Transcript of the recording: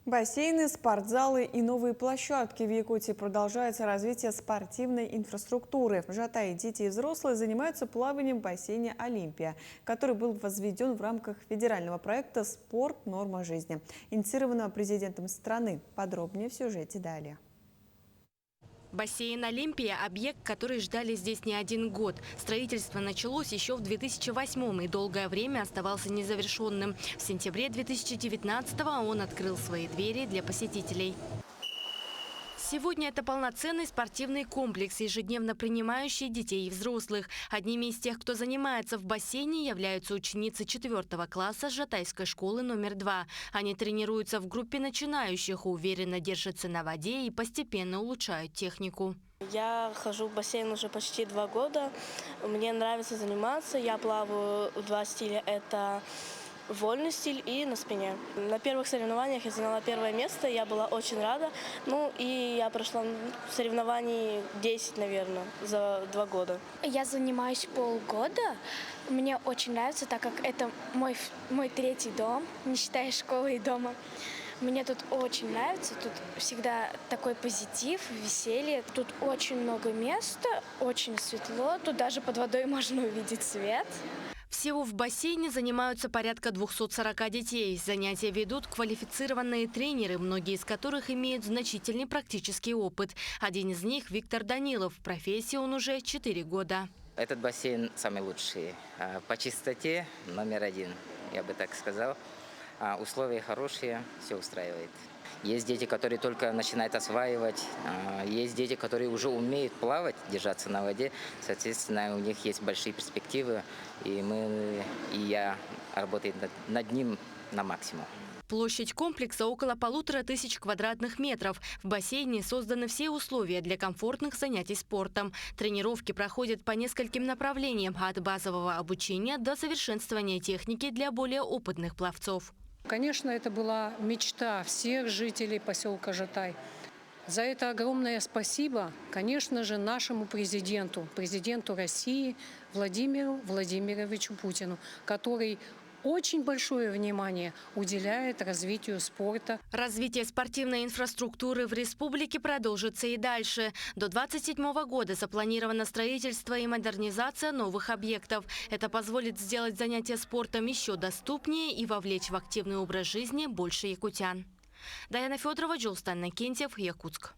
Бассейны, спортзалы и новые площадки. В Якутии продолжается развитие спортивной инфраструктуры. В Жатае дети и взрослые занимаются плаванием в бассейне «Олимпия», который был возведен в рамках федерального проекта «Спорт. Норма жизни», инициированного президентом страны. Подробнее в сюжете далее. Бассейн «Олимпия» – объект, который ждали здесь не один год. Строительство началось еще в 2008 и долгое время оставался незавершенным. В сентябре 2019 он открыл свои двери для посетителей. Сегодня это полноценный спортивный комплекс, ежедневно принимающий детей и взрослых. Одними из тех, кто занимается в бассейне, являются ученицы 4 класса Жатайской школы номер 2. Они тренируются в группе начинающих, уверенно держатся на воде и постепенно улучшают технику. Я хожу в бассейн уже почти 2 года. Мне нравится заниматься. Я плаваю в 2 стиля. Это вольный стиль и на спине. На первых соревнованиях я заняла 1 место, я была очень рада. Ну и я прошла соревнований 10, наверное, за 2 года. Я занимаюсь полгода. Мне очень нравится, так как это мой 3-й дом, не считая школы и дома. Мне тут очень нравится, тут всегда такой позитив, веселье. Тут очень много места, очень светло, тут даже под водой можно увидеть свет. Всего в бассейне занимаются порядка 240 детей. Занятия ведут квалифицированные тренеры, многие из которых имеют значительный практический опыт. Один из них – Виктор Данилов. В профессии он уже 4 года. Этот бассейн самый лучший. По чистоте номер 1, я бы так сказал. Условия хорошие, все устраивает. Есть дети, которые только начинают осваивать, есть дети, которые уже умеют плавать, держаться на воде. Соответственно, у них есть большие перспективы, и я работаю над ним на максимум. Площадь комплекса около 1500 квадратных метров. В бассейне созданы все условия для комфортных занятий спортом. Тренировки проходят по нескольким направлениям, от базового обучения до совершенствования техники для более опытных пловцов. Конечно, это была мечта всех жителей поселка Жатай. За это огромное спасибо, конечно же, нашему президенту России Владимиру Владимировичу Путину, который очень большое внимание уделяет развитию спорта. Развитие спортивной инфраструктуры в республике продолжится и дальше. До 2027 года запланировано строительство и модернизация новых объектов. Это позволит сделать занятия спортом еще доступнее и вовлечь в активный образ жизни больше якутян. Даяна Федорова, Джулстан Накентьев, Якутск.